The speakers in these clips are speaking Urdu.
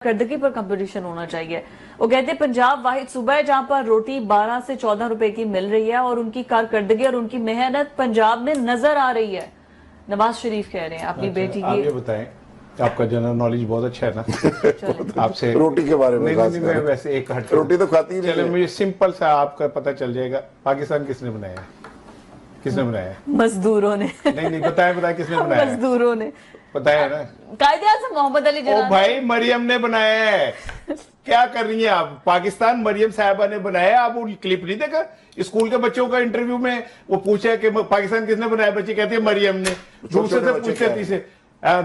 کردگی پر کمپٹیشن ہونا چاہیے. وہ کہتے ہیں پنجاب واحد صوبہ ہے جہاں پر روٹی 12 سے 14 روپے کی مل رہی ہے اور ان کی کارکردگی اور ان کی محنت پنجاب میں نظر آ رہی ہے. نواز شریف کہہ رہے ہیں اپنی بیٹی کی. آپ یہ بتائیں آپ کا جنرل نالج بہت اچھا ہے نا. آپ سے روٹی کے بارے میں میں ویسے ایک ہٹ روٹی تو کھاتی ہی نہیں. چلے مجھے سمپل سا آپ کا پتہ چل جائے گا پاکستان کس نے بنایا ہے؟ کس نے بنایا ہے؟ مزدوروں نے. نہیں بتائیں کس نے بنایا ہے؟ مزدوروں نے. بتایا نا قائد اعظم محمد علی جناح. او بھائی مریم نے بنایا ہے. کیا کر رہی ہیں آپ؟ پاکستان مریم صاحبہ نے بنایا ہے. آپ وہ کلپ نہیں دیکھا اسکول کے بچوں کا انٹرویو میں وہ پوچھا کہ پاکستان کس نے بنایا؟ بچے کہتے ہیں مریم نے. دوسرے سے پوچھتے تیسرے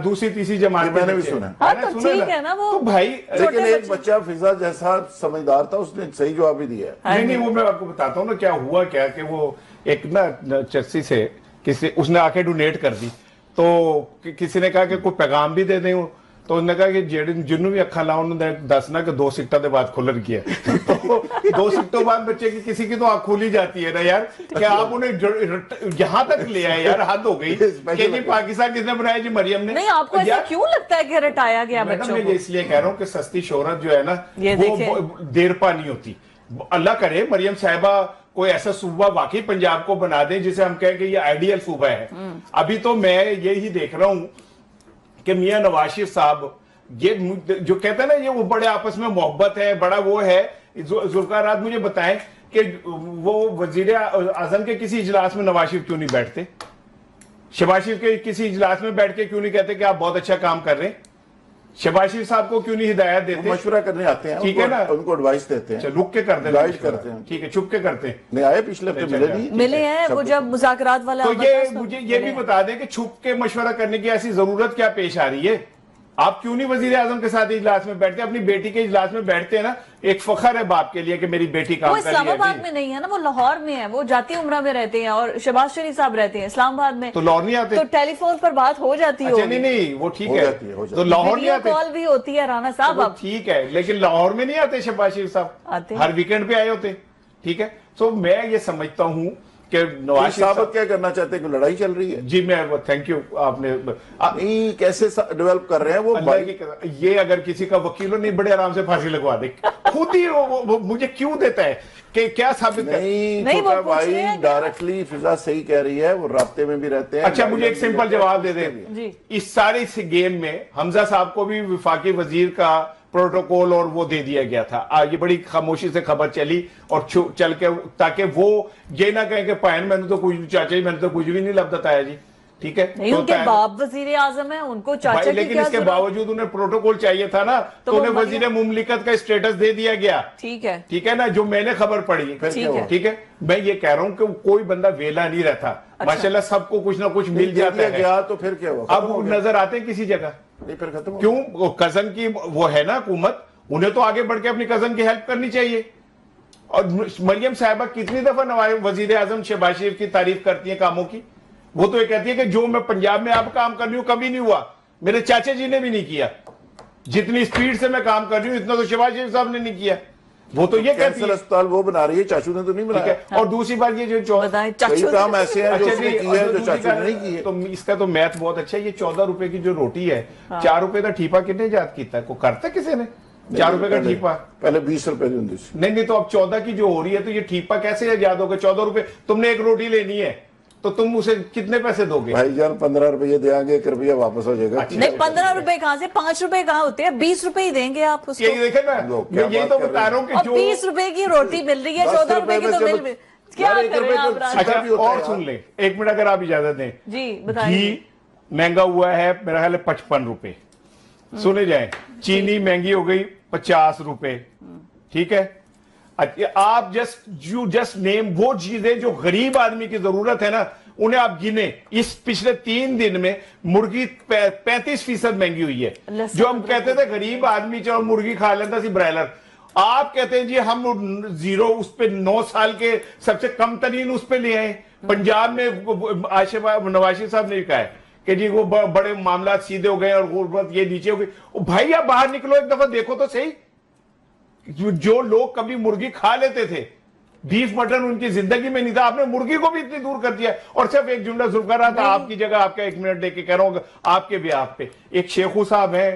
دوسری تیسری جماعت میں نے بھی سنا. تو ٹھیک ہے نا وہ بھائی. لیکن ایک بچہ فضا جیسا سمجھدار تھا اس نے صحیح جواب بھی دیا ہے. نہیں وہ میں آپ کو بتاتا ہوں نا کیا ہوا کیا کہ وہ ایک نا چرسی سے کسی اس نے آ کے ڈونیٹ کر دی تو کسی نے کہا کہ کوئی پیغام بھی دے دیں تو انہوں نے کہا کہ جنوں بھی اکھا لاؤں انہوں نے دسنا کہ 2 سکٹوں دے بعد کھلن کیا. تو 2 سکٹوں بعد بچے کی کسی کی تو آنکھ کھولی جاتی ہے نا یار. کہ آپ انہیں یہاں تک لے آئے یار. حد ہو گئی کہ جی پاکستان کس نے بنایا؟ جی مریم نے. نہیں آپ کو ایسا کیوں لگتا ہے کہ رٹایا گیا بچوں کو؟ میں اس لیے کہہ رہا ہوں کہ سستی شہرت جو ہے نا وہ دیر پا نہیں ہوتی. اللہ کرے مریم صاحبہ کوئی ایسا صوبہ واقعی پنجاب کو بنا دیں جسے ہم کہیں کہ یہ آئیڈیل صوبہ ہے. ابھی تو میں یہی دیکھ رہا ہوں کہ میاں نواز شریف صاحب یہ جو کہتے ہیں نا یہ وہ بڑے آپس میں محبت ہے بڑا وہ ہے. ذوالفقار رات مجھے بتائیں کہ وہ وزیر اعظم کے کسی اجلاس میں نواز شریف کیوں نہیں بیٹھتے؟ شہباز شریف کے کسی اجلاس میں بیٹھ کے کیوں نہیں کہتے کہ آپ بہت اچھا کام کر رہے ہیں؟ شہباز شریف صاحب کو کیوں نہیں ہدایت دیتے؟ مشورہ کرنے آتے ہیں ٹھیک ہے نا ان کو ایڈوائس دیتے ہیں. رک کے کرتے ہیں گائیڈ کرتے ہیں. ٹھیک ہے چھپ کے کرتے ہیں. نہیں آئے پچھلے ہفتے ملے نہیں. ملے ہیں وہ جب مذاکرات والا. تو یہ مجھے یہ بھی بتا دیں کہ چھپ کے مشورہ کرنے کی ایسی ضرورت کیا پیش آ رہی ہے؟ آپ کیوں نہیں وزیر اعظم کے ساتھ اجلاس میں بیٹھتے؟ اپنی بیٹی کے اجلاس میں بیٹھتے ہیں نا. ایک فخر ہے باپ کے لیے کہ میری بیٹی کام کر رہی ہے. وہ اسلام آباد میں نہیں ہے نا وہ لاہور میں ہے. وہ جاتی عمرہ میں رہتے ہیں اور شہباز شریف صاحب رہتے ہیں اسلام آباد میں. تو لاہور نہیں آتے؟ تو ٹیلی فون پر بات ہو جاتی ہے. نہیں وہ ٹھیک ہے تو لاہور نہیں آتے. کال بھی ہوتی ہے رانا صاحب. اب ٹھیک ہے لیکن لاہور میں نہیں آتے شہباز شریف صاحب؟ ہر ویکنڈ پہ آئے ہوتے. ٹھیک ہے تو میں یہ سمجھتا ہوں کہ نواز صاحب کیا کرنا چاہتے ہیں کہ لڑائی چل رہی ہے. جی میں تھینک یو آپ نے کیسے ڈیولپ کر رہے ہیں وہ یہ اگر کسی کا وکیل ہو نہیں بڑے آرام سے پھانسی لگوا دے. خود ہی مجھے کیوں دیتا ہے کہ کیا ثابت نہیں چھوٹا بھائی ڈائریکٹلی فضا صحیح کہہ رہی ہے وہ رابطے میں بھی رہتے ہیں. اچھا مجھے ایک سمپل جواب دے دیں. اس سارے گیم میں حمزہ صاحب کو بھی وفاقی وزیر کا پروٹوکول اور وہ دے دیا گیا تھا. یہ بڑی خاموشی سے خبر چلی اور چل کے تاکہ وہ یہ نہ کہیں کہ پائن میں نے تو کچھ چاچا جی میں نے تو کچھ بھی نہیں لفظ بتایا جی. ٹھیک ہے نہیں ان کے باپ وزیر اعظم ہیں ان کو چاچا کی لیکن اس کے باوجود انہیں پروٹوکول چاہیے تھا نا تو انہیں وزیر مملکت کا اسٹیٹس دے دیا گیا. ٹھیک ہے نا جو میں نے خبر پڑھی. ٹھیک ہے میں یہ کہہ رہا ہوں کہ کوئی بندہ ویلا نہیں رہتا. ماشاءاللہ سب کو کچھ نہ کچھ مل جاتا ہے. تو پھر کیا ہوا اب نظر آتے ہیں کسی جگہ کیوں کزن کی وہ ہے نا حکومت انہیں تو آگے بڑھ کے اپنی کزن کی ہیلپ کرنی چاہیے. اور مریم صاحبہ کتنی دفعہ وزیر اعظم شہباز شریف کی تعریف کرتی ہیں کاموں کی. وہ تو یہ کہتی ہے کہ جو میں پنجاب میں اب کام کر رہی ہوں کبھی نہیں ہوا. میرے چاچا جی نے بھی نہیں کیا. جتنی سپیڈ سے میں کام کر رہی ہوں اتنا تو شہباز شریف صاحب نے نہیں کیا. وہ تو یہ کہتی ہے اسپتال وہ بنا رہی ہے چاچو نے تو نہیں بنایا. اور دوسری بات یہ جو کئی کام ایسے ہیں جو اس نے کیے ہیں جو چاچو نے نہیں کیے. تو اس کا تو میتھ بہت اچھا ہے. یہ 14 روپے کی جو روٹی ہے 4 روپے کا ٹھیپا کتنے ایجاد کیتا ہے کو کرتا کسی نے 4 روپے کا ٹھیپا پہلے 20 روپے دی ہوندی سی. نہیں تو اب 14 کی جو ہو رہی ہے تو یہ ٹھیپا کیسے ایجاد ہوگا؟ 14 روپے تم نے ایک روٹی لینی ہے تو تم اسے کتنے پیسے دو گے؟ بھائی جان 15 روپے دیں گے 1 روپیہ واپس ہو جائے گا. نہیں 15 روپے کہاں سے 5 روپے کہاں ہوتے ہیں 20 روپے ہی دیں گے آپ اس کو. یہ دیکھیں نا میں یہی تو بتا رہا ہوں کہ 20 روپے کی روٹی مل رہی ہے 14 روپے کی تو مل کیا کریں آپ. اچھا اور سن لیں 1 منٹ اگر آپ اجازت دیں. جی بتائیے. گھی مہنگا ہوا ہے میرا خیال ہے 55 روپے. سنے جائیں چینی مہنگی ہو گئی 50 روپے. ٹھیک ہے آپ جسٹ نیم وہ چیزیں جو غریب آدمی کی ضرورت ہے نا انہیں آپ گنے. اس پچھلے 3 دن میں مرغی 35% مہنگی ہوئی ہے. جو ہم کہتے تھے غریب آدمی چاہے مرغی کھا لیتا سی برائلر آپ کہتے ہیں جی ہم 0 اس پہ 9 سال کے سب سے کم ترین اس پہ لے آئے. پنجاب میں نواز شریف صاحب نے کہا ہے کہ جی وہ بڑے معاملات سیدھے ہو گئے اور غربت یہ نیچے ہو گئی. بھائی آپ باہر نکلو ایک دفعہ دیکھو تو صحیح. جو لوگ کبھی مرغی کھا لیتے تھے بیف مٹن ان کی زندگی میں نہیں تھا آپ نے مرغی کو بھی اتنی دور کر دیا. اور صرف ایک جملہ ذوالفقار رہا تھا آپ کی جگہ آپ کا 1 منٹ دے کے کہہ رہا ہوں آپ کے بیاہ پہ ایک شیخو صاحب ہیں